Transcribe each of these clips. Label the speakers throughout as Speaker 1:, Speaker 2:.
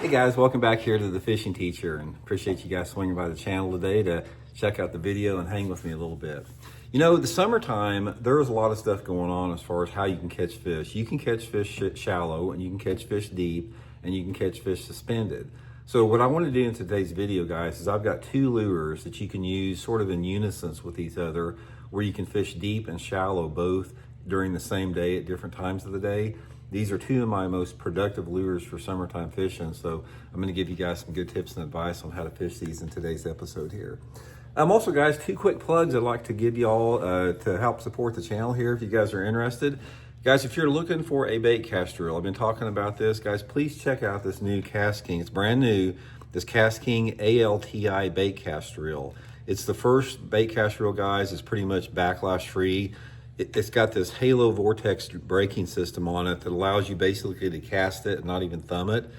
Speaker 1: Hey guys, welcome back here to the Fishing Teacher, and appreciate you guys swinging by the channel today to check out the video and hang with me a little bit. You know, the summertime, there's a lot of stuff going on as far as how you can catch fish. You can catch fish shallow, and you can catch fish deep, and you can catch fish suspended. So what I want to do in today's video, guys, is I've got two lures that you can use sort of in unison with each other, where you can fish deep and shallow both during the same day at different times of the day. These are two of my most productive lures for summertime fishing, so I'm going to give you guys some good tips and advice on how to fish these in today's episode here. Also, guys, two quick plugs I'd like to give you all to help support the channel here if you guys are interested. Guys, if you're looking for a bait cast reel, I've been talking about this, guys, please check out this new Cast King. It's brand new, this Cast King ALTI bait cast reel. It's the first bait cast reel, guys. It's pretty much backlash free. It's got this halo vortex braking system on it that allows you basically to cast it and not even thumb it.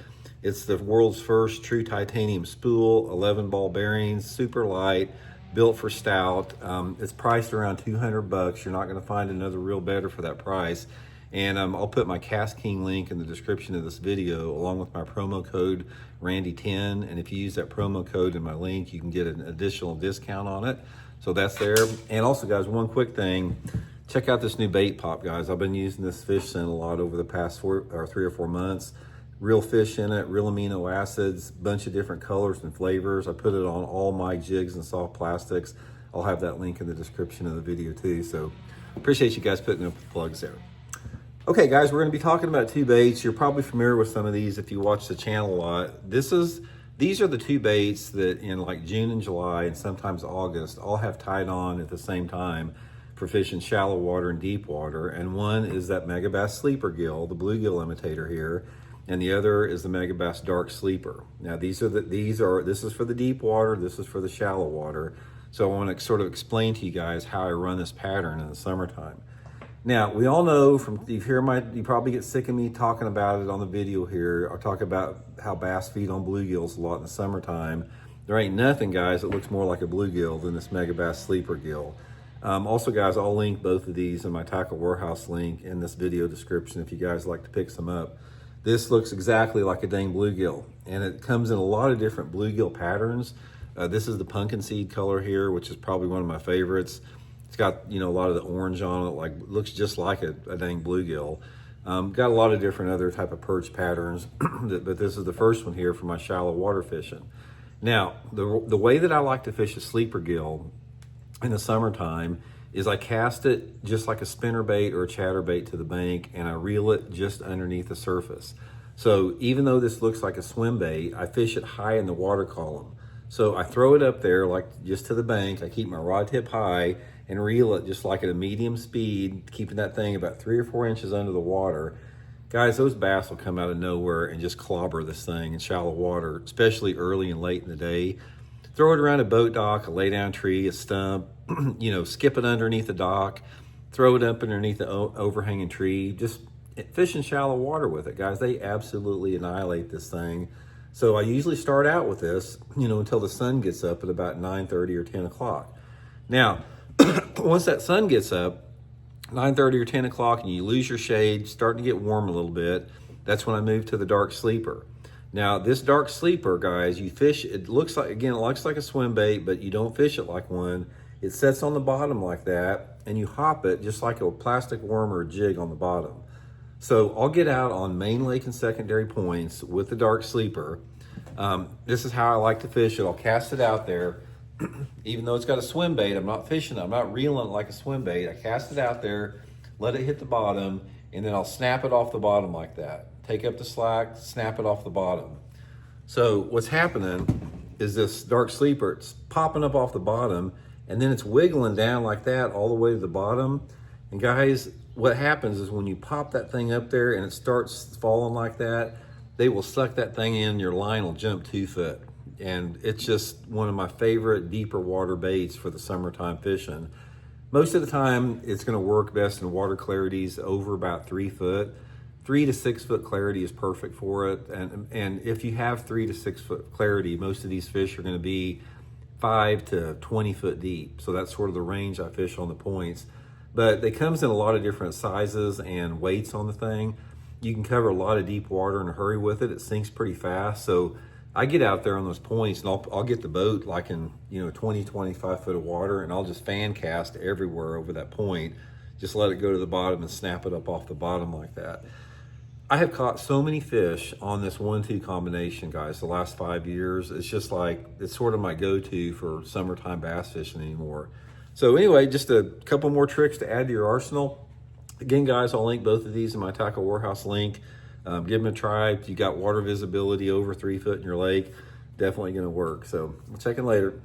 Speaker 1: It's the world's first true titanium spool, 11 ball bearings, super light, built for stout. It's priced around 200 bucks. You're not going to find another reel better for that price. And I'll put my Cast King link in the description of this video along with my promo code Randy10. And if you use that promo code in my link, you can get an additional discount on it. So that's there. And also, guys, one quick thing. Check out this new Baitpop, guys. I've been using this fish scent a lot over the past 3 or 4 months. Real fish in it, real amino acids, bunch of different colors and flavors. I put it on all my jigs and soft plastics. I'll have that link in the description of the video too. So appreciate you guys putting up the plugs there. Okay, guys, we're gonna be talking about two baits. You're probably familiar with some of these if you watch the channel a lot. These are the two baits that in like June and July and sometimes August all have tied on at the same time for fishing shallow water and deep water. And one is that Megabass Sleeper Gill, the bluegill imitator here, and the other is the Megabass Dark Sleeper. Now this is for the deep water, this is for the shallow water. So I want to sort of explain to you guys how I run this pattern in the summertime. Now, we all know you probably get sick of me talking about it on the video here. I talk about how bass feed on bluegills a lot in the summertime. There ain't nothing, guys, that looks more like a bluegill than this Megabass Sleeper Gill. Also, guys, I'll link both of these in my Tackle Warehouse link in this video description if you guys like to pick some up. This looks exactly like a dang bluegill, and it comes in a lot of different bluegill patterns. This is the pumpkin seed color here, which is probably one of my favorites. It's got, you know, a lot of the orange on it, like looks just like a dang bluegill. Got a lot of different other type of perch patterns, but this is the first one here for my shallow water fishing. Now, the way that I like to fish a sleeper gill in the summertime is I cast it just like a spinnerbait or a chatterbait to the bank, and I reel it just underneath the surface. So even though this looks like a swim bait, I fish it high in the water column. So I throw it up there like just to the bank. I keep my rod tip high and reel it just like at a medium speed, keeping that thing about 3 or 4 inches under the water. Guys, those bass will come out of nowhere and just clobber this thing in shallow water, especially early and late in the day. Throw it around a boat dock, a lay down tree, a stump, you know, skip it underneath the dock, throw it up underneath the overhanging tree, just fish in shallow water with it, guys. They absolutely annihilate this thing. So I usually start out with this, you know, until the sun gets up at about 9:30 or 10 o'clock. Now, once that sun gets up, 9:30 or 10 o'clock, and you lose your shade, starting to get warm a little bit, that's when I move to the Dark Sleeper. Now, this Dark Sleeper, guys, you fish, it looks like a swim bait, but you don't fish it like one. It sets on the bottom like that, and you hop it just like a plastic worm or a jig on the bottom. So I'll get out on main lake and secondary points with the Dark Sleeper. This is how I like to fish it. I'll cast it out there. Even though it's got a swim bait, I'm not fishing it. I'm not reeling it like a swim bait. I cast it out there, let it hit the bottom, and then I'll snap it off the bottom like that. Take up the slack, snap it off the bottom. So what's happening is this Dark Sleeper, it's popping up off the bottom, and then it's wiggling down like that all the way to the bottom. And guys, what happens is when you pop that thing up there and it starts falling like that, they will suck that thing in, your line will jump 2 foot. And it's just one of my favorite deeper water baits for the summertime fishing. Most of the time, it's gonna work best in water clarities over about 3 foot. 3 to 6 foot clarity is perfect for it. And if you have 3 to 6 foot clarity, most of these fish are gonna be 5 to 20 foot deep. So that's sort of the range I fish on the points. But it comes in a lot of different sizes and weights on the thing. You can cover a lot of deep water in a hurry with it. It sinks pretty fast. So I get out there on those points and I'll get the boat like in, 20, 25 foot of water, and I'll just fan cast everywhere over that point. Just let it go to the bottom and snap it up off the bottom like that. I have caught so many fish on this 1-2 combination, guys, the last 5 years. It's just like, it's sort of my go-to for summertime bass fishing anymore. So anyway, just a couple more tricks to add to your arsenal. Again, guys, I'll link both of these in my Tackle Warehouse link. Give them a try. If you got water visibility over 3 foot in your lake, definitely going to work. So we'll check in later.